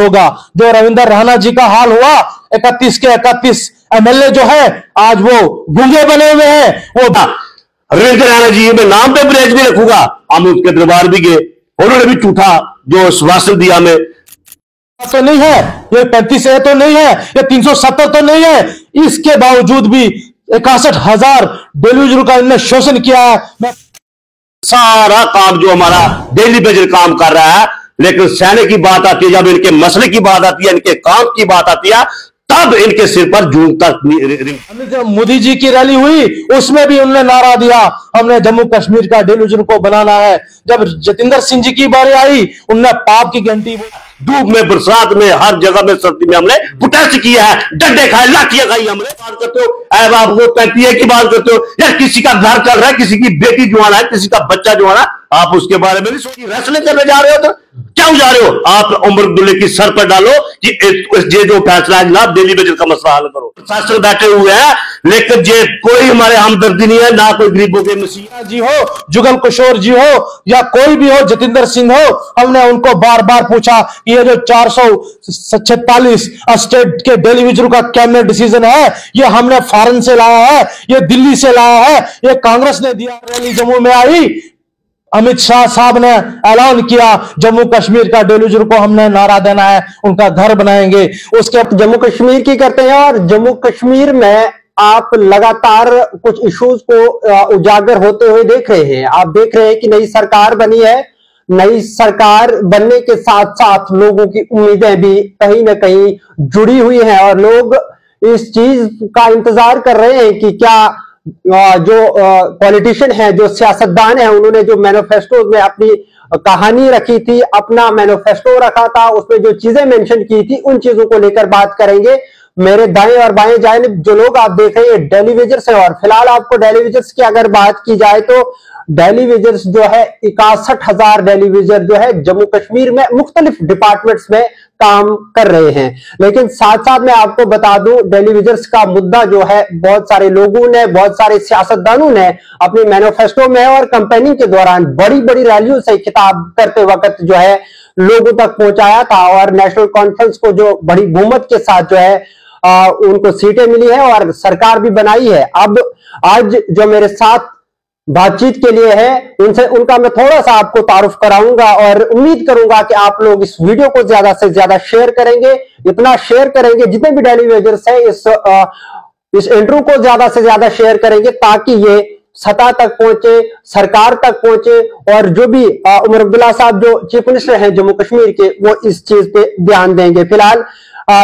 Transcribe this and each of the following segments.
होगा। जो रविंद्र राणा जी का हाल हुआ, 31 के 31 एमएलए जो है आज वो गूंगे बने हुए हैं। वो रविंद्र राणा जी मैं नाम पे ब्रेज भी रखूंगा, हम उसके दरबार भी गए, उन्होंने भी झूठा जो आश्वासन दिया हमें तो नहीं है, ये 35A तो नहीं है, ये 370 तो नहीं है, इसके बावजूद भी 61,000 डेलीवेजर का इन्होंने शोषण किया है। सारा काम जो हमारा डेली बेजर काम कर रहा है, लेकिन सहने की बात आती है, जब इनके मसले की बात आती है, इनके काम की बात आती है, तब इनके सिर पर जून तक। मोदी जी की रैली हुई उसमें भी उन्होंने नारा दिया हमने जम्मू कश्मीर का डेलीवेजर को बनाना है। जब जतिंदर सिंह जी की बारी आई उन्होंने पाप की घंटी, धूप में, बरसात में, हर जगह में, सर्दी में हमने प्रोटेस्ट किया है, डंडे खाए, लाठियां खाई हमने। बात करते हो आप वो 35A की बात करते हो यार, किसी का घर चल रहा है, किसी की बेटी जुआना है, किसी का बच्चा जुआना है, आप उसके बारे में नहीं सोचिए। रेसलिंग करने जा रहे हो तो क्यों जा रहे हो? आप उमर अब्दुल्ला की सर पर डालो कि ये जो फैसला है जनाब डेली बेजर का मसला हल करो। प्रशासन बैठे हुए हैं, लेकिन ये कोई हमारे हमदर्दी नहीं है, ना कोई गरीबों के मसीहा जी हो, जुगल किशोर जी हो या कोई भी हो, जतिंदर सिंह हो, हमने उनको बार बार पूछा ये जो 446 स्टेट के डेलीवेजर का कैबिनेट डिसीजन है, ये हमने फॉरेन से लाया है, ये दिल्ली से लाया है, ये कांग्रेस ने दिया। रैली जम्मू में आई, अमित शाह साहब ने ऐलान किया जम्मू कश्मीर का डेलीवेजर को हमने नारा देना है, उनका घर बनाएंगे। उसके जम्मू कश्मीर की करते हैं और जम्मू कश्मीर में आप लगातार कुछ इश्यूज को उजागर होते हुए देख रहे हैं। आप देख रहे हैं कि नई सरकार बनी है, नई सरकार बनने के साथ साथ लोगों की उम्मीदें भी कहीं ना कहीं जुड़ी हुई हैं और लोग इस चीज का इंतजार कर रहे हैं कि क्या जो पॉलिटिशियन है, जो सियासतदान है, उन्होंने जो मैनिफेस्टो में अपनी कहानी रखी थी, अपना मैनिफेस्टो रखा था, उसमें जो चीजें मेंशन की थी, उन चीजों को लेकर बात करेंगे। मेरे दाएं और बाएं जानिब जो लोग आप देख रहे हैं डेलीवेजर्स हैं और फिलहाल आपको डेलीवेजर्स की अगर बात की जाए तो डेलीवेजर्स जो है 61,000 डेलीवेजर जो है जम्मू कश्मीर में मुख्तलिफ डिपार्टमेंट्स में काम कर रहे हैं। लेकिन साथ साथ मैं आपको बता दूं डेलीवेजर्स का मुद्दा जो है बहुत सारे लोगों ने, बहुत सारे सियासतदानों ने अपनी मैनिफेस्टो में और कैंपेनिंग के दौरान बड़ी बड़ी रैलियों से खिताब करते वक्त जो है लोगों तक पहुंचाया था और नेशनल कॉन्फ्रेंस को जो बड़ी बहुमत के साथ जो है उनको सीटें मिली है और सरकार भी बनाई है। अब आज जो मेरे साथ बातचीत के लिए है उनका मैं थोड़ा सा आपको तारुफ कराऊंगा और उम्मीद करूंगा कि आप लोग इस वीडियो को ज्यादा से ज्यादा शेयर करेंगे, इतना शेयर करेंगे जितने भी डेलीवेजर्स हैं इस इंटरव्यू को ज्यादा से ज्यादा शेयर करेंगे ताकि ये सतह तक पहुंचे, सरकार तक पहुंचे और जो भी उमर अब्दुल्ला साहब जो चीफ मिनिस्टर हैं जम्मू कश्मीर के, वो इस चीज पे ध्यान देंगे। फिलहाल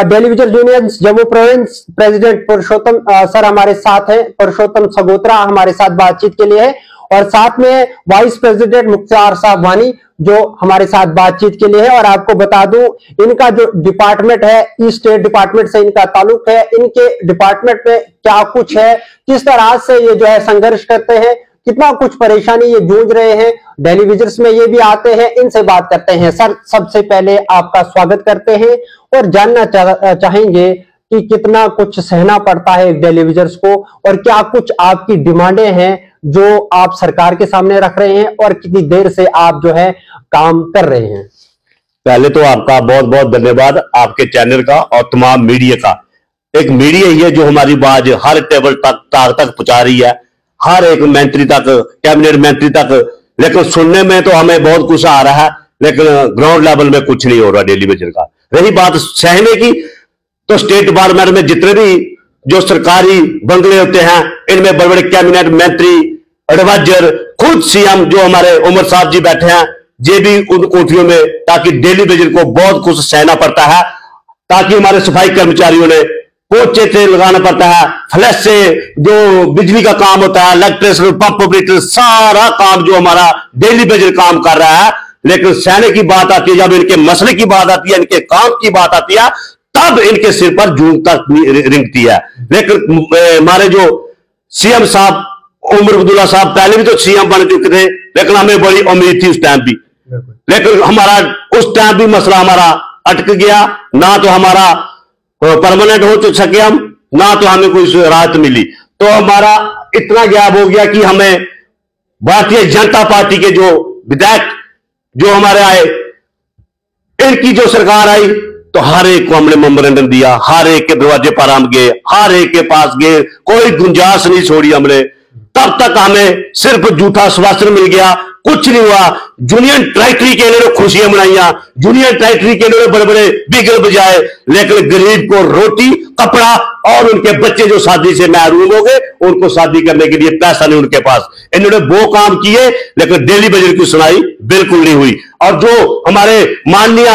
daily wager union Jammu province president पुरुषोत्तम सर हमारे साथ हैं, पुरुषोत्तम सगोत्रा हमारे साथ बातचीत के लिए है और साथ में वाइस प्रेसिडेंट मुख्तार साहब वानी जो हमारे साथ बातचीत के लिए है। और आपको बता दूं इनका जो डिपार्टमेंट है, ईस्ट स्टेट डिपार्टमेंट से इनका ताल्लुक है, इनके डिपार्टमेंट में क्या कुछ है, किस तरह से ये जो है संघर्ष करते हैं, कितना कुछ परेशानी ये जूझ रहे हैं, डेलीवेजर्स में ये भी आते हैं, इनसे बात करते हैं। सर सबसे पहले आपका स्वागत करते हैं और जानना चाहेंगे कि कितना कुछ सहना पड़ता है डेलीवेजर्स को और क्या कुछ आपकी डिमांडें हैं जो आप सरकार के सामने रख रहे हैं और कितनी देर से आप जो है काम कर रहे हैं। पहले तो आपका बहुत बहुत धन्यवाद, आपके चैनल का और तमाम मीडिया का। एक मीडिया ही है जो हमारी बात हर टेबल तक पहुंचा रही है, हर एक मंत्री तक, कैबिनेट मंत्री तक। लेकिन सुनने में तो हमें बहुत कुछ आ रहा है, लेकिन ग्राउंड लेवल में कुछ नहीं हो रहा डेलीवेजर का। रही बात सहने की, तो स्टेट डिपार्टमेंट में जितने भी जो सरकारी बंगले होते हैं, इनमें बड़े बड़े कैबिनेट मंत्री, एडवाइजर, खुद सीएम जो हमारे उमर साहब जी बैठे हैं, ये भी उन कोठरियों में, ताकि डेलीवेजर को बहुत कुछ सहना पड़ता है, ताकि हमारे सफाई कर्मचारियों ने पोचे से लगाना पड़ता है, फ्लैश से जो बिजली का काम होता है, इलेक्ट्रिसिटी, पंप ऑपरेटर, सारा काम जो हमारा डेलीवेजर काम कर रहा है। लेकिन सहने की बात आती है, जब इनके मसले की बात आती है, इनके काम की बात आती है, तब इनके सिर पर जून तक रिंगती है। लेकिन हमारे जो सीएम साहब उमर अब्दुल्ला साहब पहले भी तो सीएम बन चुके थे, लेकिन हमें बड़ी उम्मीद थी उस टाइम भी, लेकिन हमारा उस टाइम भी मसला हमारा अटक गया। ना तो हमारा परमानेंट हो सके हम, ना तो हमें कोई राहत मिली, तो हमारा इतना गैप हो गया कि हमें भारतीय जनता पार्टी के जो विधायक जो हमारे आए, इनकी जो सरकार आई, तो हर एक को हमने मेमोरेंडम दिया, हर एक के दरवाजे पर हम गए, हर एक के पास गए, कोई गुंजाइश नहीं छोड़ी हमने। तब तक हमें सिर्फ झूठा आश्वासन मिल गया, कुछ नहीं हुआ। जूनियर टेरिटरी के लिए खुशियां मनाइया, जूनियर टेरिटरी के लिए बड़े बड़े बिगल बजाए, लेकिन गरीब को रोटी, कपड़ा और उनके बच्चे जो शादी से महरूम हो गए, उनको शादी करने के लिए पैसा नहीं उनके पास। इन्होंने वो काम किए, लेकिन डेली बजट की सुनाई बिल्कुल नहीं हुई। और जो हमारे माननीय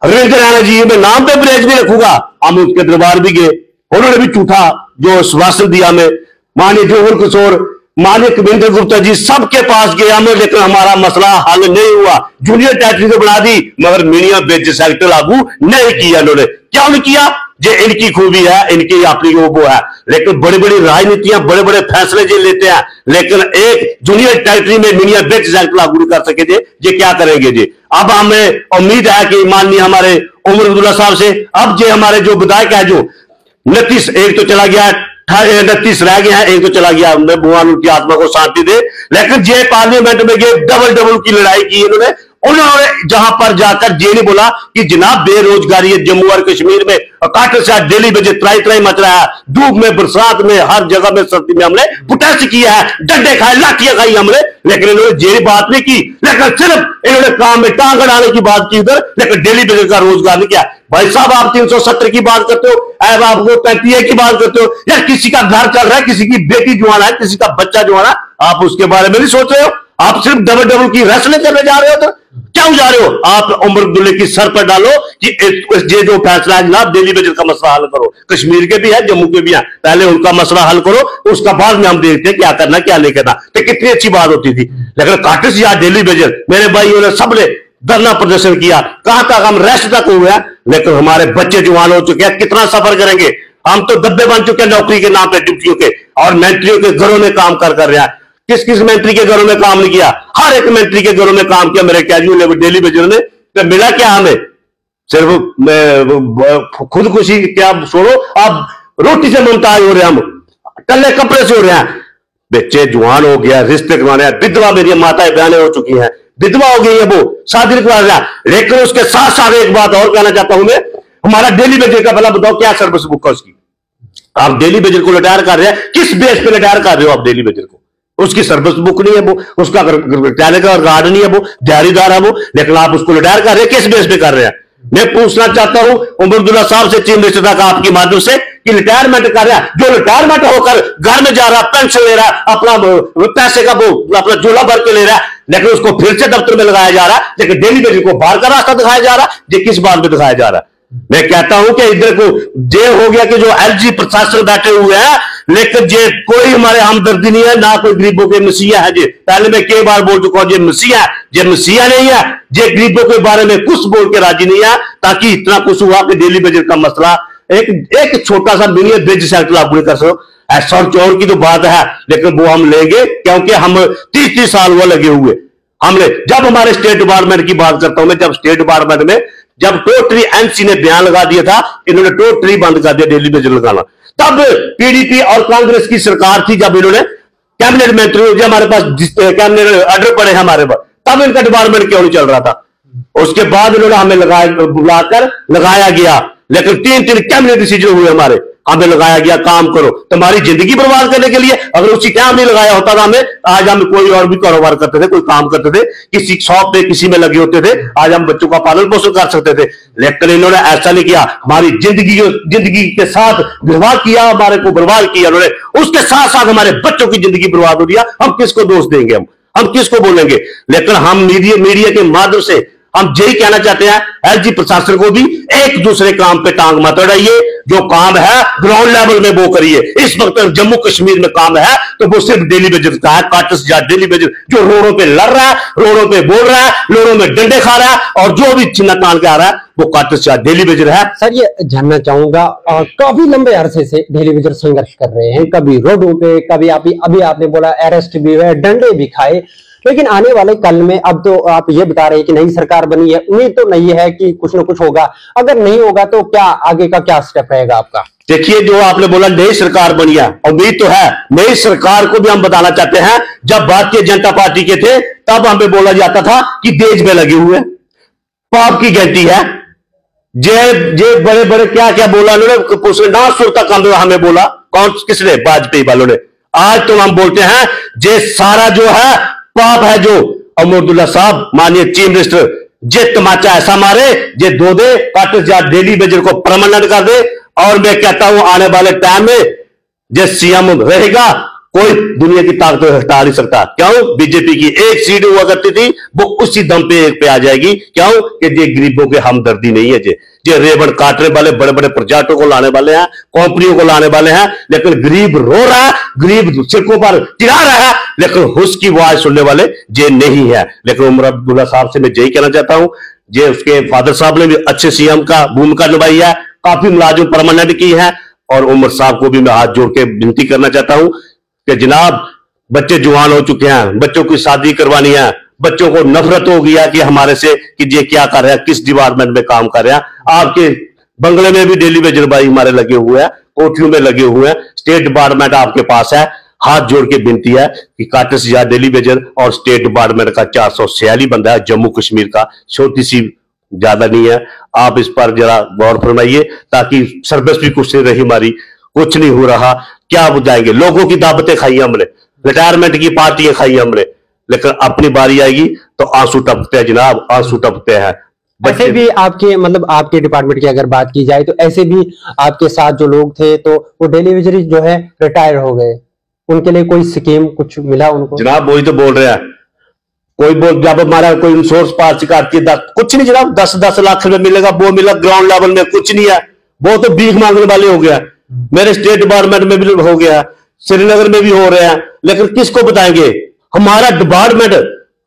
रविंद्र राणा जी, मैं नाम पे ब्रेज भी रखूंगा, हम उनके दरबार भी गए, उन्होंने भी झूठा जो आश्वासन दिया हमें। माननीय जौहर किशोर, माननीय कविंद्र गुप्ता जी, सबके पास गए हमें, लेकिन हमारा मसला हल नहीं हुआ। जूनियर टेरिटरी तो बना दी, मगर मीडिया बेसिस एक्ट लागू नहीं किया इन्होंने। क्यों नहीं किया? जो इनकी खूबी है, इनकी अपनी वो है, लेकिन बड़ी बड़ी राजनीतियां, बड़े बड़े फैसले जो लेते हैं, लेकिन एक जूनियर टेरिटरी में मीडिया बेसिस एक्ट लागू नहीं कर सके जे क्या करेंगे जी। अब हमें उम्मीद है कि माननीय हमारे उमर अब्दुल्ला साहब से, अब जो हमारे जो विधायक है, जो 29, एक तो चला गया, 29 रह गया है, एक तो चला गया, भगवान उनकी आत्मा को शांति दे। लेकिन जे पार्लियामेंट में गए, डबल की लड़ाई की उन्होंने जहां पर जाकर ये नहीं बोला कि जनाब बेरोजगारी है जम्मू और कश्मीर में, काट से डेली बजे त्राई मच रहा है, धूप में, बरसात में, हर जगह में, सर्दी में हमने प्रोटेस्ट किया है, डंडे खाए, लाठियां खाई हमने, लेकिन इन्होंने ये बात नहीं की। लेकिन सिर्फ इन्होंने काम में टांग अड़ाने की बात की उधर, लेकिन डेली बजे का रोजगार नहीं किया। भाई साहब, आप 370 की बात करते हो, अब आप 35 की बात करते हो, या किसी का घर चल रहा है, किसी की बेटी जवान है, किसी का बच्चा जवान है, आप उसके बारे में नहीं सोच रहे हो। आप सिर्फ डबल की रेसलिंग करने जा रहे हो। तो क्यों जा रहे हो? आप उमर अब्दुल्ला की सर पर डालो कि ये जो फैसला है जनाब, डेली बजट का मसला हल करो। कश्मीर के भी है, जम्मू के भी है, पहले उनका मसला हल करो, उसका बाद में हम देखते हैं क्या करना क्या नहीं करना। तो कितनी अच्छी बात होती थी। लेकिन काटिस या डेली बजट, मेरे भाइयों ने सबने धरना प्रदर्शन किया, कहां तक हम रेस्ट तक हुए, लेकिन हमारे बच्चे जवान हो चुके हैं, कितना सफर करेंगे। हम तो डब्बे बन चुके हैं नौकरी के नाम पे, ड्यूटियों के, और मंत्रियों के घरों में काम कर रहे हैं। किस किस मंत्री के घरों में काम नहीं किया? हर एक मंत्री के घरों में काम किया मेरे कैजुअल डेली बजट ने। तो मिला क्या हमें? सिर्फ खुदकुशी। क्या छोड़ो, आप रोटी से मुमताज हो रहे हैं, हम टल्ले कपड़े से हो रहे हैं। बच्चे जवान हो गया, रिश्ते करवाने, विधवा मेरी माताएं बहनें हो चुकी हैं, विधवा हो गई है, वो शादी करवा रहा है। लेकिन उसके साथ साथ एक बात और कहना चाहता हूं मैं, हमारा डेली बजट का, पहला बताओ क्या सर्विस बुक है उसकी? आप डेली बजट को रिटायर कर रहे हैं, किस बेस पे रिटायर कर रहे हो आप डेली बजट को? उसकी सर्विस बुक नहीं है, वो उसका रिटायर का कार्ड नहीं है, वो दिहाड़ीदार है वो, लेकिन आप उसको रिटायर कर रहे हैं, किस बेस पे कर रहे हैं? मैं पूछना चाहता हूं उमर अब्दुल्ला साहब से, चीफ मिनिस्टर तक आपकी माध्यम से, कि रिटायरमेंट कर रहा है, जो रिटायरमेंट होकर घर में जा रहा है, पेंशन ले रहा है, अपना पैसे का वो अपना झोला भर के ले रहा है, लेकिन उसको फिर से दफ्तर में लगाया जा रहा है, लेकिन डेली बजट को बाहर का रास्ता दिखाया जा रहा है। ये किस बात में दिखाया जा रहा है? मैं कहता हूं कि इधर को जे हो गया कि जो एलजी प्रशासन बैठे हुए हैं, लेकिन जे कोई हमारे हमदर्दी नहीं है, ना कोई गरीबों के मसीहा है। जे पहले मैं कई बार बोल चुका हूं, जे मसीहा नहीं है, जे गरीबों के बारे में कुछ बोल के राजी नहीं है, ताकि इतना कुछ हुआ कि डेली बजट का मसला एक छोटा सा मिनिमम बेज सेक्टर लागू नहीं कर सको। ऐसा चोर की तो बात है, लेकिन वो हम लेंगे, क्योंकि हम 30 साल वो लगे हुए हमने। जब हमारे स्टेट डिपार्टमेंट की बात करता हूं मैं, जब स्टेट डिपार्टमेंट में जब टोटली एनसी ने बयान लगा दिया था, इन्होंने टोटली बंद कर दिया डेली बजट लगाना। तब पीडीपी और कांग्रेस की सरकार थी, जब इन्होंने कैबिनेट मंत्री, जो हमारे पास कैबिनेट ऑर्डर पड़े हमारे पास, तब इनका डिपार्टमेंट क्यों नहीं चल रहा था? उसके बाद इन्होंने हमें बुलाकर लगाया गया, लेकिन 3 कैबिनेट डिसीजन हुए हमारे, हमें लगाया गया काम करो, तुम्हारी जिंदगी बर्बाद करने के लिए। अगर उसी टाइम नहीं लगाया होता था हमें, आज हम कोई और भी कारोबार करते थे, कोई काम करते थे, किसी शॉप पे किसी में लगे होते थे, आज हम बच्चों का पालन पोषण कर सकते थे। लेकिन इन्होंने ऐसा नहीं किया, हमारी जिंदगी के साथ खिलवाड़ किया, हमारे को बर्बाद किया इन्होंने, उसके साथ साथ हमारे बच्चों की जिंदगी बर्बाद हो रही है। हम किसको दोष देंगे? हम किसको बोलेंगे? लेकिन हम मीडिया के माध्यम से हम यही कहना चाहते हैं, एलजी प्रशासन को भी एक दूसरे काम पे टांग मत अड़ाइए, जो काम है ग्राउंड लेवल में वो करिए। इस वक्त जम्मू कश्मीर में काम है तो वो सिर्फ डेली बजट का है, काटस या डेली बजट, जो रोडों पे लड़ रहा है, रोडों पे बोल रहा है, रोडों में डंडे खा रहा है, और जो भी छिन्ना तान के आ रहा है, वो काटस या डेली बजट है। सर, ये जानना चाहूंगा, काफी लंबे अरसे से डेली बजट संघर्ष कर रहे हैं, कभी रोडों पे, कभी अभी आपने बोला अरेस्ट भी हुए, डंडे भी खाए, लेकिन आने वाले कल में अब तो आप ये बता रहे हैं कि नई सरकार बनी है, उम्मीद तो नहीं है कि कुछ ना कुछ होगा। अगर नहीं होगा तो क्या आगे का क्या स्टेप रहेगा आपका? देखिए, जो आपने बोला नई सरकार बनी है, उम्मीद तो है। नई सरकार को भी हम बताना चाहते हैं, जब भारतीय जनता पार्टी के थे तब हमें बोला जाता था कि देश में लगे हुए पाप की गिनती है, ये बड़े बड़े क्या क्या बोला उन्होंने, ना सुरता काम हमें बोला कौन, किसने? वाजपेयी वालों ने। आज तो हम बोलते हैं ये सारा जो है पाप है, जो अमरुद्दुल्ला साहब माननीय चीफ मिनिस्टर जे तमाचा ऐसा मारे, जे दो दे काटस या डेली वेजर को परमानेंट कर दे। और मैं कहता हूं आने वाले टाइम में जो सीएम रहेगा कोई दुनिया की ताकत हटा नहीं सकता। क्यों? बीजेपी की एक सीट हुआ करती थी वो उसी दम पे एक पे आ जाएगी। क्यों? कि ये गरीबों के हमदर्दी नहीं है, जे रेवड़ काटने वाले बड़े बड़े प्रोजेक्टों को लाने वाले हैं, कंपनियों को लाने वाले हैं, लेकिन गरीब रो रहा है, गरीब सिरकों पर चिढ़ा रहा है, लेकिन उसकी आवाज सुनने वाले जे नहीं है। लेकिन उमर अब्दुल्ला साहब से मैं यही कहना चाहता हूं, जे उसके फादर साहब ने भी अच्छे सीएम का भूमिका निभाई है, काफी मुलाजिम परमानेंट की है। और उमर साहब को भी मैं हाथ जोड़ के विनती करना चाहता हूं कि जनाब बच्चे जवान हो चुके हैं, बच्चों की शादी करवानी है, बच्चों को नफरत हो गया कि हमारे से कि ये क्या कर रहे हैं, किस डिपार्टमेंट में काम कर रहे हैं। आपके बंगले में भी डेली वेजर भाई हमारे लगे हुए हैं, कोठियों में लगे हुए हैं, स्टेट डिपार्टमेंट आपके पास है। हाथ जोड़ के विनती है कि काटस या डेली वेजर और स्टेट डिपार्टमेंट का 446 बंदा है जम्मू कश्मीर का, छोटी सी ज्यादा नहीं है। आप इस पर जरा गौर फरमाइए ताकि सर्विस भी कुछ नहीं रही हमारी, कुछ नहीं हो रहा। क्या बुझाएंगे? लोगों की दावतें खाई हमने, रिटायरमेंट की पार्टियां खाई हमने, लेकिन अपनी बारी आएगी तो आंसू टपकते हैं जनाब, आंसू टपकते हैं। ऐसे भी आपके मतलब आपके डिपार्टमेंट की अगर बात की जाए तो ऐसे भी आपके साथ जो लोग थे तो वो डेली वेजर जो है रिटायर हो गए, उनके लिए कोई स्कीम कुछ मिला उनको? जनाब वही तो बोल रहे हैं, कोई बोल जब हमारा कोई इंश्योरेंस पास काटती है कुछ नहीं जनाब, 10-10 लाख रुपए मिलेगा, वो मिला ग्राउंड लेवल में कुछ नहीं है, वो तो भीख मांगने वाले हो गया। मेरे स्टेट डिपार्टमेंट में भी हो गया, श्रीनगर में भी हो रहे हैं, लेकिन किसको बताएंगे? हमारा डिपार्टमेंट,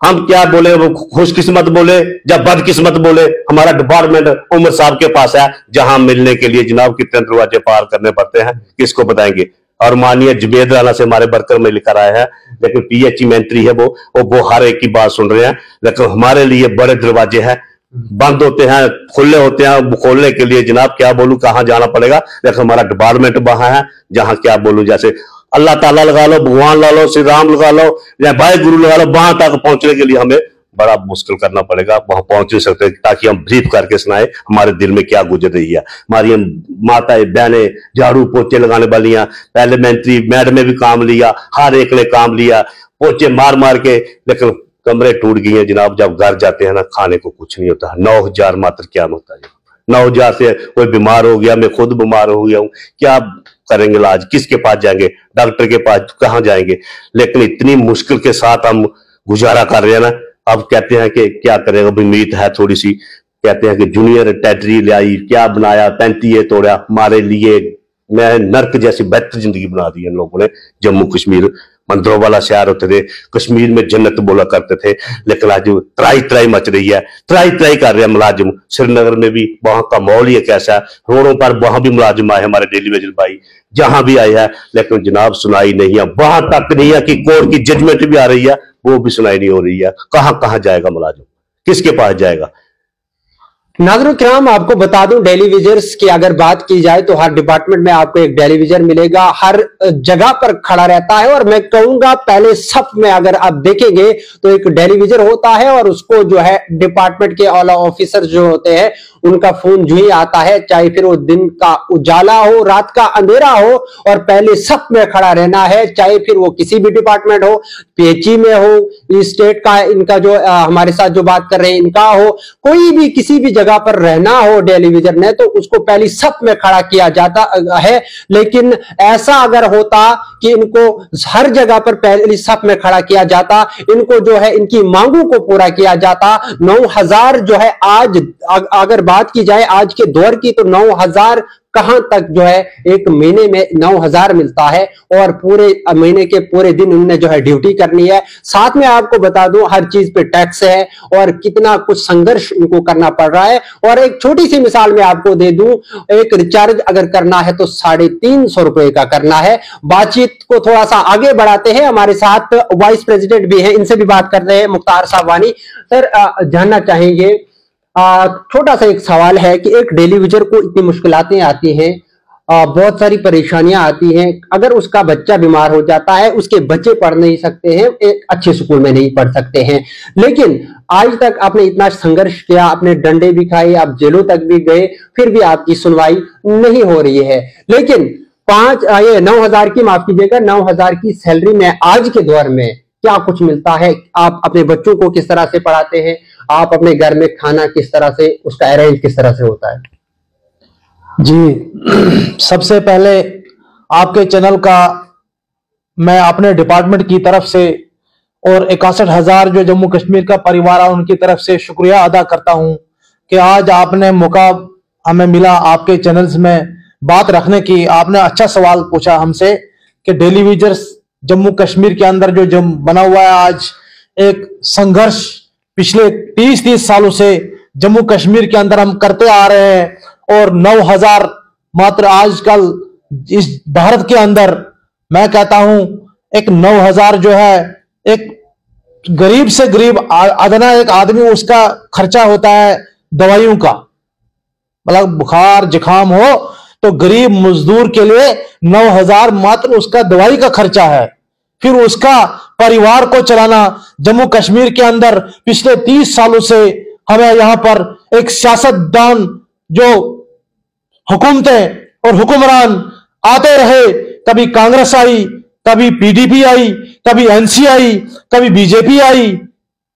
हम क्या बोले, वो खुशकिस्मत बोले या बदकिस्मत बोले, हमारा डिपार्टमेंट उमर साहब के पास है, जहां मिलने के लिए जनाब कितने दरवाजे पार करने पड़ते हैं, किसको बताएंगे? और माननीय जुबेद राना से हमारे वर्कर में लिखा आया है, लेकिन पीएचई मंत्री है वो हर एक की बात सुन रहे हैं, लेकिन हमारे लिए बड़े दरवाजे हैं, बंद होते हैं, खुले होते हैं। खोलने के लिए जनाब क्या बोलूं, कहां जाना पड़ेगा, लेकिन हमारा डिपार्टमेंट वहां है जहां क्या बोलूं, जैसे अल्लाह ताला लगा लो, भगवान लगा लो, श्री राम लगा लो या भाई गुरु लगा लो, वहां तक पहुंचने के लिए हमें बड़ा मुश्किल करना पड़ेगा, वहां पहुंच नहीं सकते ताकि हम ब्रीफ करके सुनाए हमारे दिल में क्या गुजर रही है। हमारी माताएं बहनें झाड़ू पोछे लगाने वाली हैं, पहले मंत्री मैडम में भी काम लिया, हर एक ने काम लिया, पोछे मार मार के, लेकिन कमरे टूट गई हैं जनाब। जब घर जाते हैं ना, खाने को कुछ नहीं होता। 9,000 मात्र क्या होता है? 9,000 से कोई बीमार हो गया, मैं खुद बीमार हो गया हूं, क्या करेंगे इलाज? किसके पास जाएंगे? डॉक्टर के पास कहां जाएंगे? लेकिन इतनी मुश्किल के साथ हम गुजारा कर रहे हैं ना। अब कहते हैं कि क्या करेगा, उम्मीद है थोड़ी सी, कहते हैं कि जूनियर टेटरी लाई, क्या बनाया, 35 तोड़ा, हमारे लिए मैं नर्क जैसी बेहतर जिंदगी बना दी इन लोगों ने। जम्मू कश्मीर मंदिरों वाला शहर होते थे, कश्मीर में जन्नत बोला करते थे, लेकिन आज त्राई त्राई मच रही है, त्राई त्राई कर रहे हैं मुलाजिम। श्रीनगर में भी वहां का माहौल ही कैसा है, रोडों पर वहां भी मुलाजिम आए, हमारे डेली वेजर भाई जहां भी आए हैं, लेकिन जनाब सुनाई नहीं है। वहां तक नहीं है कि कोर्ट की जजमेंट भी आ रही है, वो भी सुनाई नहीं हो रही है। कहां कहां जाएगा मुलाजिम, किसके पास जाएगा? नाज़रीन किराम, आपको बता दूं डेली विजर्स की अगर बात की जाए तो हर डिपार्टमेंट में आपको एक डेली विजर मिलेगा, हर जगह पर खड़ा रहता है। और मैं कहूंगा पहले सब में अगर आप देखेंगे तो एक डेली विजर होता है और उसको जो है डिपार्टमेंट के आला ऑफिसर जो होते हैं उनका फोन जो ही आता है, चाहे फिर वो दिन का उजाला हो, रात का अंधेरा हो, और पहले सब में खड़ा रहना है, चाहे फिर वो किसी भी डिपार्टमेंट हो, पीएचई में हो, स्टेट का इनका जो हमारे साथ जो बात कर रहे हैं इनका हो, कोई भी किसी भी जगह पर रहना हो डेली विजर ने, तो उसको पहले सब में खड़ा किया जाता है। लेकिन ऐसा अगर होता कि इनको हर जगह पर पहले सब में खड़ा किया जाता, इनको जो है इनकी मांगों को पूरा किया जाता। 9,000 जो है आज अगर बात की जाए आज के दौर की, तो 9,000 कहां तक जो है एक महीने में 9,000 मिलता है और पूरे महीने के पूरे दिन उन्होंने जो है ड्यूटी करनी है। साथ में आपको बता दूं हर चीज पे टैक्स है और कितना कुछ संघर्ष उनको करना पड़ रहा है। और एक छोटी सी मिसाल में आपको दे दूं, एक रिचार्ज अगर करना है तो 350 रुपए का करना है। बातचीत को थोड़ा सा आगे बढ़ाते हैं, हमारे साथ वाइस प्रेसिडेंट भी है, इनसे भी बात करते हैं, मुख्तार साहब वानी। सर जानना चाहेंगे, छोटा सा एक सवाल है कि एक डेली विजर को इतनी मुश्किलातें आती हैं, बहुत सारी परेशानियां आती हैं। अगर उसका बच्चा बीमार हो जाता है, उसके बच्चे पढ़ नहीं सकते हैं, एक अच्छे स्कूल में नहीं पढ़ सकते हैं। लेकिन आज तक आपने इतना संघर्ष किया, आपने डंडे भी खाए, आप जेलों तक भी गए, फिर भी आपकी सुनवाई नहीं हो रही है। लेकिन 9,000 की, माफ कीजिएगा, 9,000 की सैलरी में आज के दौर में क्या कुछ मिलता है? आप अपने बच्चों को किस तरह से पढ़ाते हैं? आप अपने घर में खाना किस तरह से, उसका अरेंज किस तरह से होता है? जी, सबसे पहले आपके चैनल का मैं अपने डिपार्टमेंट की तरफ से और 61,000 जो जम्मू कश्मीर का परिवार है उनकी तरफ से शुक्रिया अदा करता हूं कि आज आपने मौका हमें मिला आपके चैनल्स में बात रखने की। आपने अच्छा सवाल पूछा हमसे कि डेली वेजर्स जम्मू कश्मीर के अंदर जो बना हुआ है, आज एक संघर्ष पिछले 30 सालों से जम्मू कश्मीर के अंदर हम करते आ रहे हैं, और 9,000 मात्र आजकल इस भारत के अंदर, मैं कहता हूं एक 9,000 जो है, एक गरीब से गरीब अदना एक आदमी, उसका खर्चा होता है दवाइयों का, मतलब बुखार जुकाम हो तो गरीब मजदूर के लिए 9,000 मात्र उसका दवाई का खर्चा है। फिर उसका परिवार को चलाना, जम्मू कश्मीर के अंदर पिछले 30 सालों से हमें यहां पर एक सियासतदान, जो हुकूमतें और हुक्मरान आते रहे, कभी कांग्रेस आई, कभी पीडीपी आई, कभी एनसी आई, कभी बीजेपी आई,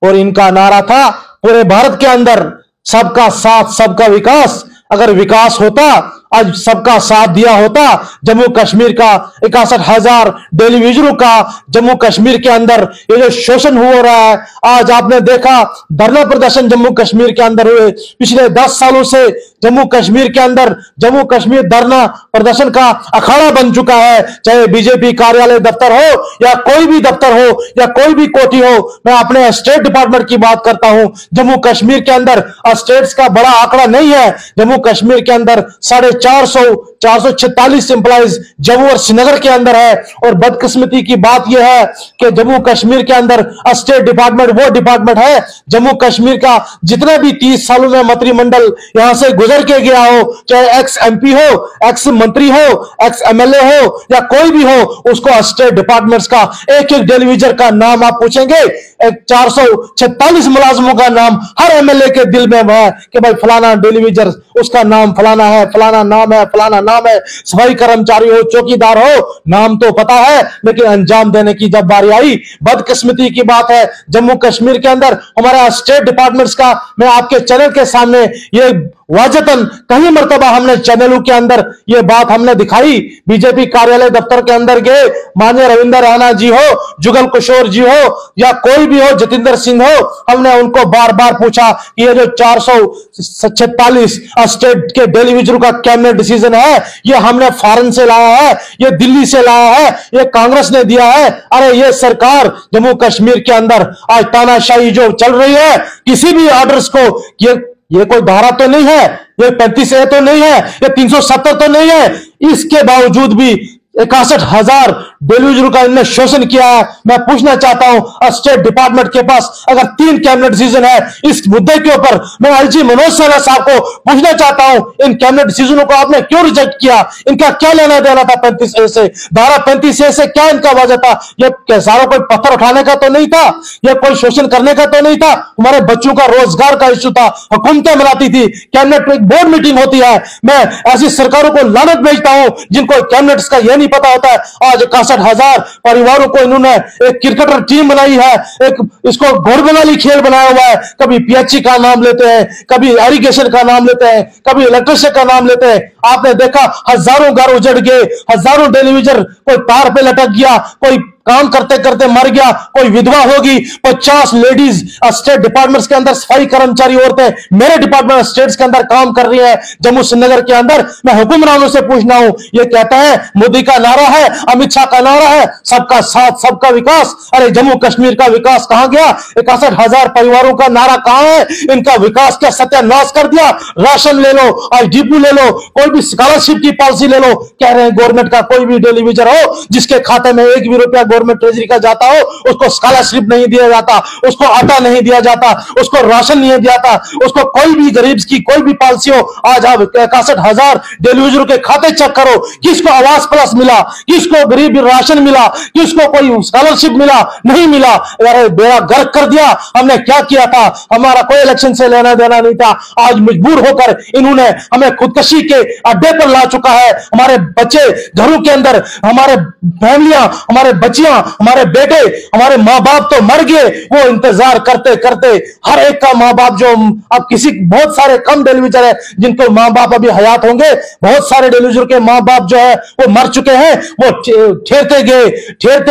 और इनका नारा था पूरे भारत के अंदर सबका साथ सबका विकास। अगर विकास होता, आज सबका साथ दिया होता, जम्मू कश्मीर का 61,000 डेली वेजरों का जम्मू कश्मीर के अंदर ये जो शोषण हो रहा है, आज आपने देखा धरना प्रदर्शन जम्मू कश्मीर के अंदर हुए। पिछले 10 सालों से जम्मू कश्मीर के अंदर जम्मू कश्मीर धरना प्रदर्शन का अखाड़ा बन चुका है, चाहे बीजेपी कार्यालय दफ्तर हो या कोई भी दफ्तर हो या कोई भी कोठी हो। मैं अपने स्टेट डिपार्टमेंट की बात करता हूं, जम्मू कश्मीर के अंदर स्टेट्स का बड़ा आंकड़ा नहीं है। जम्मू कश्मीर के अंदर 446 एम्प्लॉइज जम्मू और श्रीनगर के अंदर है, और बदकिस्मती की बात यह है कि जम्मू कश्मीर के अंदर स्टेट डिपार्टमेंट वो डिपार्टमेंट है, जम्मू कश्मीर का जितने भी 30 सालों में मंत्रिमंडल यहां से गुजर के गया हो, चाहे एक्स एमपी हो, एक्स मंत्री हो, एक्स एमएलए हो या कोई भी हो, उसको स्टेट डिपार्टमेंट्स का एक एक डेलीवेजर का नाम आप पूछेंगे, 446 मुलाजमों का नाम हर एमएलए के दिल में है कि भाई फलाना डेलीवेजर, उसका नाम फलाना है, फलाना नाम है, फलाना नाम है। सफाई कर्मचारी हो, चौकीदार हो, नाम तो पता है, लेकिन अंजाम देने की जब बारी आई, बदकिस्मती की बात है जम्मू कश्मीर के अंदर हमारा स्टेट डिपार्टमेंट्स का, मैं आपके चैनल के सामने ये वाजतन कई मर्तबा हमने चैनलों के अंदर ये बात हमने दिखाई। बीजेपी कार्यालय दफ्तर के अंदर गए, माननीय रविंदर राणा जी हो, जुगल किशोर जी हो या कोई भी हो, जतिंदर सिंह हो, हमने उनको बार बार पूछा कि ये जो 446 स्टेट के डेली वेजरों का कैबिनेट डिसीजन है, ये हमने फॉरेन से लाया है, ये दिल्ली से लाया है, ये कांग्रेस ने दिया है। अरे ये सरकार जम्मू कश्मीर के अंदर आज तानाशाही जो चल रही है, किसी भी ऑर्डर्स को, ये कोई धारा तो नहीं है, ये 35A तो नहीं है, ये 370 तो नहीं है, इसके बावजूद भी 61,000 डेलीवेजरों का इनने शोषण किया है। मैं पूछना चाहता हूं स्टेट डिपार्टमेंट के पास अगर 3 कैबिनेट डिसीजन है इस मुद्दे के ऊपर, मैं आईजी मनोज सिन्हा साहब को पूछना चाहता हूं, इन कैबिनेट डिसीजनों को आपने क्यों रिजेक्ट किया? इनका क्या लेना देना था 35A से? धारा 35A से क्या इनका वजह था? ये कैसारों कोई पत्थर उठाने का तो नहीं था, यह कोई शोषण करने का तो नहीं था, हमारे बच्चों का रोजगार का इश्यू था, हुकूमतें बनाती थी, कैबिनेट में बोर्ड मीटिंग होती है। मैं ऐसी सरकारों को लानत भेजता हूं जिनको कैबिनेट का यह नहीं पता होता है। आज 61,000 परिवारों को इन्होंने एक क्रिकेटर टीम बनाई है, एक इसको घोड़बनाली खेल बनाया हुआ है। कभी पीएचई का नाम लेते हैं, कभी इरिगेशन का नाम लेते हैं, कभी इलेक्ट्रिशियन का नाम लेते हैं। आपने देखा हजारों घर उजड़ गए, हजारों डेलीवेजर कोई तार पे लटक गया, कोई काम करते करते मर गया, कोई विधवा होगी। 50 लेडीज स्टेट डिपार्टमेंट्स के अंदर सफाई कर्मचारी औरतें मेरे डिपार्टमेंट स्टेट्स के अंदर काम कर रही है जम्मू श्रीनगर के अंदर। मैं हुक्मरानों से पूछना हूं, ये कहता है मोदी का नारा है, अमित शाह का नारा है, सबका साथ सबका विकास। अरे जम्मू कश्मीर का विकास कहां गया? 61,000 परिवारों का नारा कहां है? इनका विकास क्या सत्यानाश कर दिया? राशन ले लो, आज डीपू ले लो, कोई भी स्कॉलरशिप की पॉलिसी ले लो, कह रहे हैं गवर्नमेंट का कोई भी डेलीवेजर हो जिसके खाते में एक भी रुपया गवर्नमेंट ट्रेजरी का जाता हो, उसको स्कॉलरशिप नहीं दिया जाता, उसको आटा नहीं दिया जाता, उसको राशन नहीं दिया जाता, उसको कोई भी गरीब की कोई भी पॉलिसी हो। आज आप 61,000 डेलीविजर के खाते चेक करो, किसको आवास प्लस मिला, किसको गरीब राशन मिला, किसको कोई स्कॉलरशिप मिला, नहीं मिला। अरे बेड़ा गर्क कर दिया। हमने क्या किया था? हमारा कोई इलेक्शन से लेना देना नहीं था। आज मजबूर होकर इन्होंने हमें खुदकशी के अड्डे पर ला चुका है। हमारे बच्चे घरों के अंदर, हमारे फैमिलियां, हमारे बच्चियां, हमारे बेटे, हमारे माँ बाप तो मर गए। वो इंतजार करते करते हर एक का माँ बाप, जो अब किसी बहुत सारे कम डेलीविजर है जिनको माँ बाप अभी हयात होंगे, बहुत सारे डेलीविजर के माँ बाप जो है वो मर चुके हैं। वो ठहरते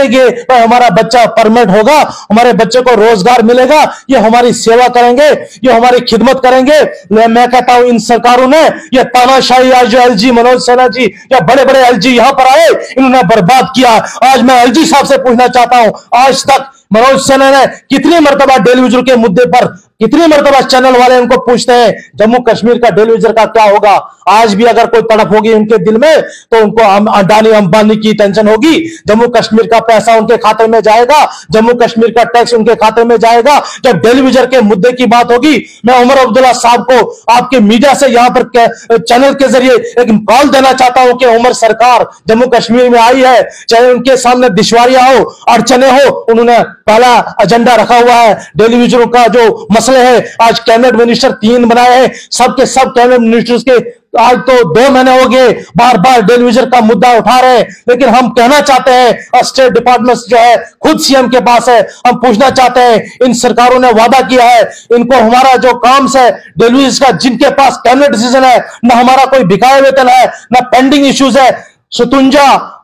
गए पर हमारा बच्चा परमानेंट होगा, हमारे बच्चे को रोजगार मिलेगा, ये हमारी सेवा करेंगे, ये हमारी खिदमत करेंगे। मैं कहता हूं इन सरकारों ने ये तानाशाही, आज जो एलजी मनोज सिन्हा जी या बड़े बड़े एलजी यहां पर आए, इन्होंने बर्बाद किया। आज मैं एलजी साहब से पूछना चाहता हूं, आज तक मनोज सिन्हा ने कितनी मर्तबा डेलीविजर के मुद्दे पर, कितनी मर्तबा चैनल वाले उनको पूछते हैं जम्मू कश्मीर का डेलीविजर का क्या होगा? आज भी अगर कोई तड़प होगी उनके दिल में तो उनको अडानी अंबानी की टेंशन होगी। जम्मू कश्मीर का पैसा उनके खाते में जाएगा, जम्मू कश्मीर का टैक्स उनके खाते में जाएगा जब डेलीविजर के मुद्दे की बात होगी। मैं उमर अब्दुल्ला साहब को आपके मीडिया से यहां पर चैनल के जरिए एक कॉल देना चाहता हूं कि उमर सरकार जम्मू कश्मीर में आई है, चाहे उनके सामने दुश्वारियां हो, अड़चने हो, उन्होंने पहला एजेंडा रखा हुआ है डेलीविजरों का जो मसले है। आज कैबिनेट मिनिस्टर 3 बनाए हैं, सबके सब कैबिनेट मिनिस्टर्स के आज तो 2 महीने हो गए बार बार डेलीविजर का मुद्दा उठा रहे हैं। लेकिन हम कहना चाहते हैं, स्टेट डिपार्टमेंट जो है खुद सीएम के पास है, हम पूछना चाहते हैं, इन सरकारों ने वादा किया है, इनको हमारा जो काम है डेलीविजर का, जिनके पास कैबिनेट डिसीजन है, न हमारा कोई बिकाया वेतन है, न पेंडिंग इश्यूज है,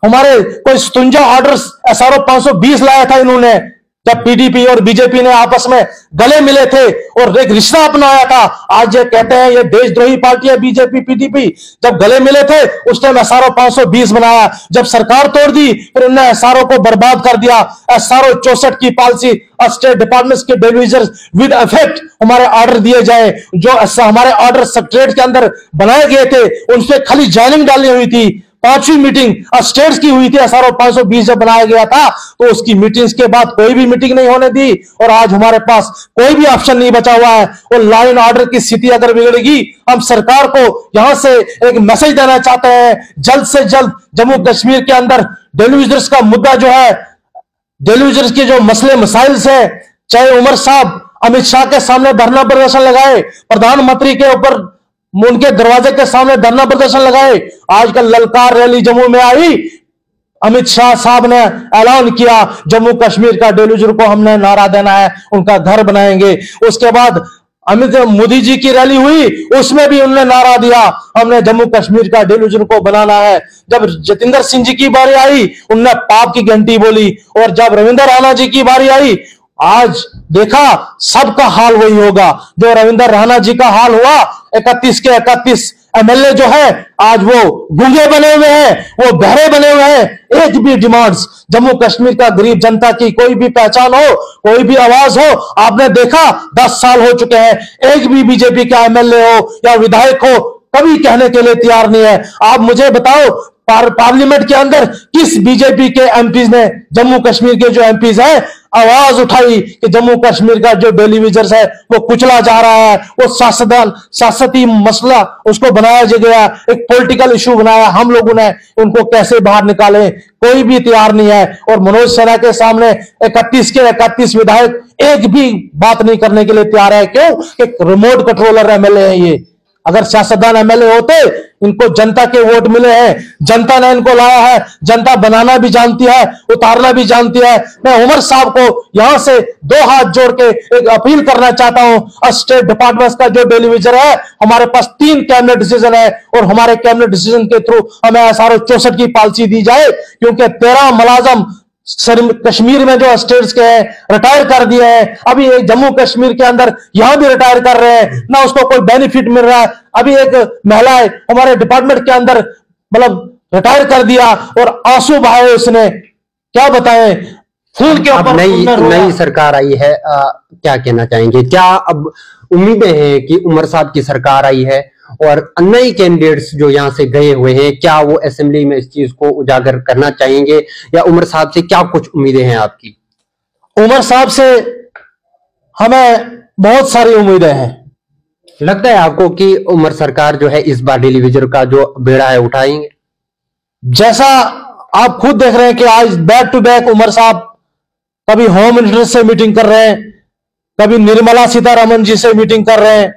हमारे कोई 57 ऑर्डर्स एसआरओ 520 लाया था इन्होंने, जब पीडीपी और बीजेपी ने आपस में गले मिले थे और एक रिश्ता अपनाया था। आज ये कहते हैं ये देशद्रोही पार्टी है बीजेपी पीडीपी। जब गले मिले थे उस टाइम एसआरओ 520 बनाया, जब सरकार तोड़ दी फिर उन्होंने एसआरओ को बर्बाद कर दिया। एसआरओ 64 की पॉलिसी स्टेट डिपार्टमेंट के डेलीविजर विद इफेक्ट हमारे ऑर्डर दिए जाए, जो हमारे ऑर्डर सेक्रेटरीट के अंदर बनाए गए थे उन पर खाली ज्वाइनिंग डाली हुई थी। 5वीं मीटिंग स्टेट्स की हुई थी, एसआरओ 520 जब बनाया गया था तो उसकी मीटिंग्स के बाद कोई भी मीटिंग नहीं होने दी और आज हमारे पास कोई भी ऑप्शन नहीं बचा हुआ है। और लॉ एंड ऑर्डर की स्थिति अगर बिगड़ेगी, हम सरकार को यहां से एक मैसेज देना चाहते हैं, जल्द से जल्द जम्मू कश्मीर के अंदर डेलीविजर्स का मुद्दा जो है, डेलीविजर्स के जो मसले मसाइल से, चाहे उमर साहब अमित शाह के सामने धरना प्रदर्शन लगाए, प्रधानमंत्री के ऊपर उनके दरवाजे के सामने धरना प्रदर्शन लगाए, आजकल ललकार रैली जम्मू में आई, अमित शाह साहब ने ऐलान किया जम्मू कश्मीर का डेलीविजर को हमने नारा देना है, उनका घर बनाएंगे। उसके बाद अमित मोदी जी की रैली हुई, उसमें भी उन्होंने नारा दिया हमने जम्मू कश्मीर का डेलीविजर को बनाना है। जब जतिंदर सिंह जी की बारी आई उन्होंने पाप की घंटी बोली, और जब रविंद्र राणा जी की बारी आई, आज देखा सबका हाल वही होगा जो रविंद्र राणा जी का हाल हुआ। 31 के 31 एमएलए जो है आज वो गूंगे बने हुए हैं, वो बहरे बने हुए हैं। एक भी डिमांड्स जम्मू कश्मीर का गरीब जनता की कोई भी पहचान हो, कोई भी आवाज हो, आपने देखा 10 साल हो चुके हैं, एक भी बीजेपी का एमएलए हो या विधायक हो कभी कहने के लिए तैयार नहीं है। आप मुझे बताओ पार्लियामेंट के अंदर किस बीजेपी के एमपीज ने, जम्मू कश्मीर के जो एमपीज हैं, आवाज उठाई कि जम्मू कश्मीर का जो डेलीविजर है वो कुचला जा रहा है, वो सियासती मसला उसको बनाया गया, एक पॉलिटिकल इशू बनाया, हम लोगों ने उनको कैसे बाहर निकालें, कोई भी तैयार नहीं है। और मनोज सिन्हा के सामने 31 के 31 विधायक एक भी बात नहीं करने के लिए तैयार है। क्यों? कि रिमोट कंट्रोलर एमएलए है ये। अगर सियासतदान एमएलए होते, इनको जनता के वोट मिले हैं, जनता ने इनको लाया है, जनता बनाना भी जानती है, उतारना भी जानती है। मैं उमर साहब को यहां से 2 हाथ जोड़ के एक अपील करना चाहता हूं, स्टेट डिपार्टमेंट का जो डेलीविजर है, हमारे पास 3 कैबिनेट डिसीजन है और हमारे कैबिनेट डिसीजन के थ्रू हमें एसआरओ 64 की पॉलिसी दी जाए, क्योंकि 13 मुलाजम कश्मीर में जो स्टेट्स के हैं रिटायर कर दिए हैं। अभी एक जम्मू कश्मीर के अंदर यहां भी रिटायर कर रहे हैं, ना उसको कोई बेनिफिट मिल रहा है। अभी एक महिला है हमारे डिपार्टमेंट के अंदर, मतलब रिटायर कर दिया और आंसू बहाए उसने, क्या बताएं, फूल के ऊपर। नई सरकार आई है, क्या कहना चाहेंगे? क्या अब उम्मीदें हैं कि उमर साहब की सरकार आई है और नए कैंडिडेट्स जो यहां से गए हुए हैं, क्या वो असेंबली में इस चीज को उजागर करना चाहेंगे, या उमर साहब से क्या कुछ उम्मीदें हैं आपकी? उमर साहब से हमें बहुत सारी उम्मीदें हैं। लगता है आपको कि उमर सरकार जो है इस बार डेली वेजर का जो बेड़ा है उठाएंगे? जैसा आप खुद देख रहे हैं कि आज बैक टू बैक उमर साहब कभी होम मिनिस्टर से मीटिंग कर रहे हैं, कभी निर्मला सीतारमण जी से मीटिंग कर रहे हैं,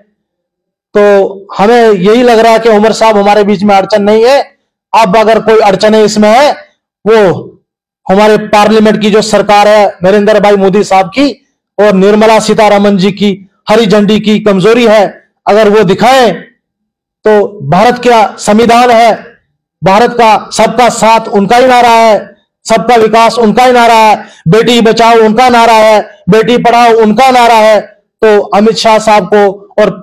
तो हमें यही लग रहा है कि उमर साहब हमारे बीच में अड़चन नहीं है। अब अगर कोई अड़चन इसमें है वो हमारे पार्लियामेंट की जो सरकार है नरेंद्र भाई मोदी साहब की और निर्मला सीतारमण जी की हरी झंडी की कमजोरी है। अगर वो दिखाएं तो भारत का संविधान है, भारत का सबका साथ उनका ही नारा है, सबका विकास उनका ही नारा है, बेटी बचाओ उनका नारा है, बेटी पढ़ाओ उनका नारा है। तो अमित शाह साहब को और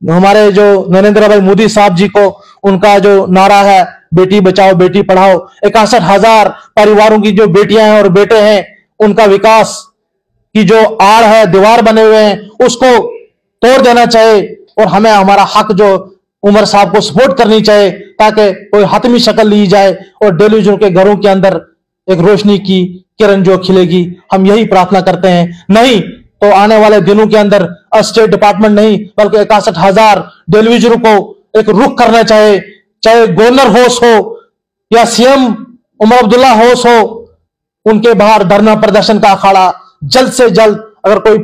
हमारे जो नरेंद्र भाई मोदी साहब जी को उनका जो नारा है बेटी बचाओ बेटी पढ़ाओ, 61,000 परिवारों की जो बेटियां हैं और बेटे हैं उनका विकास की जो आड़ है, दीवार बने हुए हैं, उसको तोड़ देना चाहिए। और हमें हमारा हक जो उमर साहब को सपोर्ट करनी चाहिए ताकि कोई हतमी शक्ल ली जाए और डेली जो के घरों के अंदर एक रोशनी की किरण जो खिलेगी। हम यही प्रार्थना करते हैं। नहीं तो आने वाले दिनों के अंदर स्टेट डिपार्टमेंट नहीं बल्कि 61,000 डेलीविजरों को एक रुख करना चाहिए, चाहे गवर्नर हाउस हो या सीएम उमर अब्दुल्ला हाउस हो, उनके बाहर धरना प्रदर्शन का अखाड़ा जल्द से जल्द। अगर कोई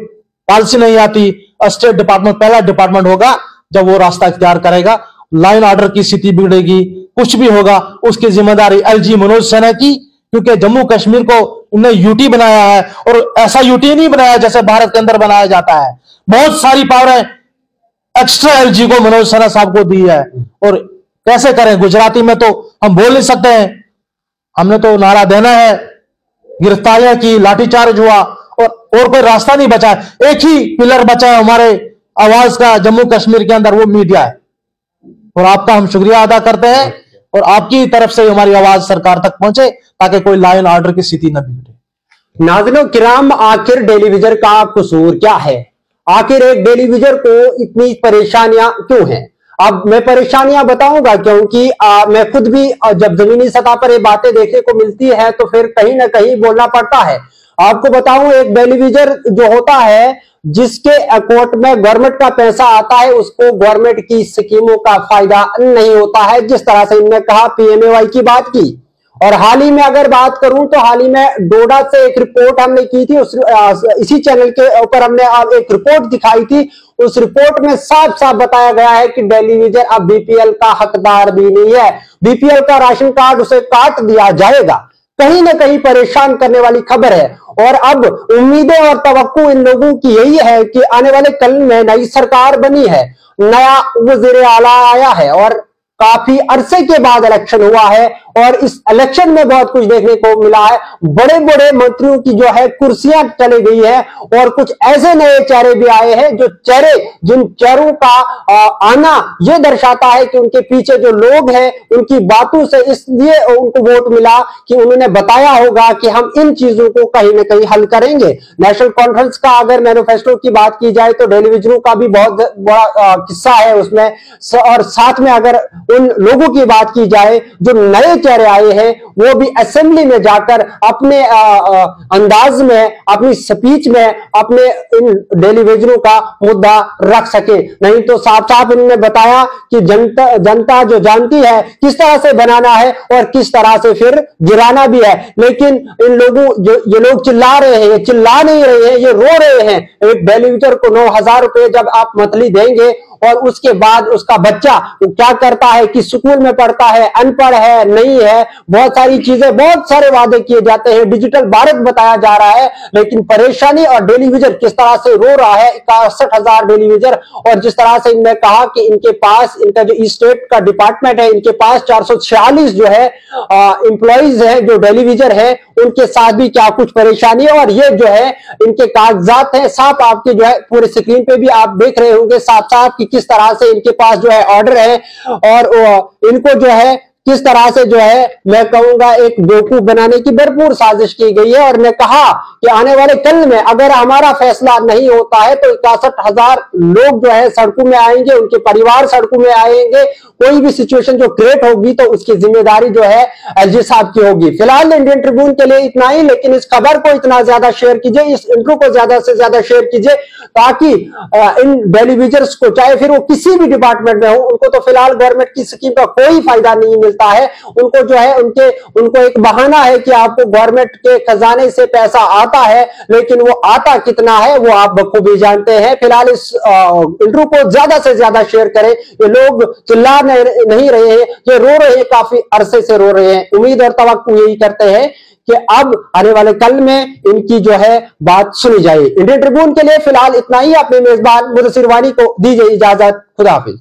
पॉलिसी नहीं आती, स्टेट डिपार्टमेंट पहला डिपार्टमेंट होगा जब वो रास्ता इख्तियार करेगा। लाइन ऑर्डर की स्थिति बिगड़ेगी, कुछ भी होगा उसकी जिम्मेदारी एलजी मनोज सिन्हा की, क्योंकि जम्मू कश्मीर को उन्हें यूटी बनाया है और ऐसा यूटी नहीं बनाया जैसे भारत के अंदर बनाया जाता है। बहुत सारी पावरें एक्स्ट्रा एलजी को मनोज सिन्हा साहब को दी है। और कैसे करें, गुजराती में तो हम बोल नहीं सकते हैं, हमने तो नारा देना है। गिरफ्तारियां की, लाठीचार्ज हुआ और कोई रास्ता नहीं बचा है। एक ही पिलर बचा है हमारे आवाज का जम्मू कश्मीर के अंदर, वो मीडिया है। और आपका हम शुक्रिया अदा करते हैं और आपकी तरफ से हमारी आवाज सरकार तक पहुंचे ताकि कोई लाइन ऑर्डर की स्थिति न बिगड़े। नाज़रीन किराम, आखिर डेली विजर का कसूर क्या है? आखिर एक डेली विजर को इतनी परेशानियां क्यों हैं? अब मैं परेशानियां बताऊंगा क्योंकि मैं खुद भी जब जमीनी सतह पर ये बातें देखने को मिलती है तो फिर कहीं ना कहीं बोलना पड़ता है। आपको बताऊं, एक टेलीविजन जो होता है जिसके अकाउंट में गवर्नमेंट का पैसा आता है उसको गवर्नमेंट की स्कीमों का फायदा नहीं होता है। जिस तरह से इनने कहा, पीएमएवाई की बात की। और हाल ही में अगर बात करूं तो हाल ही में डोडा से एक रिपोर्ट हमने की थी, इसी चैनल के ऊपर हमने एक रिपोर्ट दिखाई थी। उस रिपोर्ट में साफ साफ बताया गया है कि टेलीविजन अब बीपीएल का हकदार भी नहीं है। बीपीएल का राशन कार्ड उसे काट दिया जाएगा। कहीं ना कहीं परेशान करने वाली खबर है। और अब उम्मीदें और तवक्को इन लोगों की यही है कि आने वाले कल में नई सरकार बनी है, नया वजीर आला आया है और काफी अरसे के बाद इलेक्शन हुआ है और इस इलेक्शन में बहुत कुछ देखने को मिला है। बड़े बड़े मंत्रियों की जो है कुर्सियां चली गई है और कुछ ऐसे नए चेहरे भी आए हैं जो जिन चेहरों का आना यह दर्शाता है कि उनके पीछे जो लोग हैं उनकी बातों से इसलिए उनको वोट मिला कि उन्होंने बताया होगा कि हम इन चीजों को कहीं ना कहीं हल करेंगे। नेशनल कॉन्फ्रेंस का अगर मैनिफेस्टो की बात की जाए तो टेलीविजनों का भी बहुत बड़ा किस्सा है उसमें। और साथ में अगर उन लोगों की बात की जाए जो नए चेहरे आए हैं वो भी असेंबली में जाकर अपने अंदाज में, अपनी स्पीच में अपने इन टेलीविजनों का मुद्दा रख सके। नहीं तो साफ साफ उन्होंने बताया कि जनता जो जानती है किस तरह से बनाना है और किस तरह से फिर गिराना भी है। लेकिन इन लोगों ये लोग चिल्ला रहे हैं, ये चिल्ला नहीं रहे हैं, ये रो रहे हैं। एक टेलीविजन को 9,000 रुपए जब आप मंथली देंगे और उसके बाद उसका बच्चा क्या करता है, किस स्कूल में पढ़ता है, अनपढ़ है नहीं है, बहुत सारी चीजें, बहुत सारे वादे किए जाते हैं, डिजिटल भारत बताया जा रहा है, लेकिन परेशानी और टेलीविजन किस तरह से रो रहा है। 61,000 टेलीविजन और जिस तरह से इनने कहा कि इनके पास, इनका जो स्टेट का डिपार्टमेंट है, इनके पास 446 जो है एम्प्लॉइज है जो टेलीविजन है, उनके साथ भी क्या कुछ परेशानी है। और ये जो है इनके कागजात है साफ, आपके जो है पूरे स्क्रीन पे भी आप देख रहे होंगे साफ साफ कि किस तरह से इनके पास जो है ऑर्डर है और इनको जो है किस तरह से जो है मैं कहूंगा एक बेवकूफ बनाने की भरपूर साजिश की गई है। और ने कहा कि आने वाले कल में अगर हमारा फैसला नहीं होता है तो 61,000 लोग जो है सड़कों में आएंगे, उनके परिवार सड़कों में आएंगे। कोई भी सिचुएशन जो क्रिएट होगी तो उसकी जिम्मेदारी जो है एलजी साहब की होगी। फिलहाल इंडियन ट्रिब्यून के लिए इतना ही, लेकिन इस खबर को इतना ज्यादा शेयर कीजिए, इस इंट्रो को ज्यादा से ज्यादा शेयर कीजिए, ताकि इन डेली वेजर्स को, चाहे फिर वो किसी भी डिपार्टमेंट में हो, उनको तो फिलहाल गवर्नमेंट की स्कीम का कोई फायदा नहीं मिलता है। उनको जो है उनको एक बहाना है कि आपको गवर्नमेंट के खजाने से पैसा आता है, लेकिन वो आता कितना है वो आप बखूबी जानते हैं। फिलहाल इस इंट्रो को ज्यादा से ज्यादा शेयर करें। ये लोग चिल्ला नहीं रहे हैं, ये रो रहे हैं, काफी अरसे से रो रहे हैं। उम्मीद और तवक्कुह यही करते हैं कि अब आने वाले कल में इनकी जो है बात सुनी जाए। इंडियन ट्रिब्यून के लिए फिलहाल इतना ही। अपने मेजबान मुदस्सिर वानी को दीजिए इजाजत। खुदा हाफिज।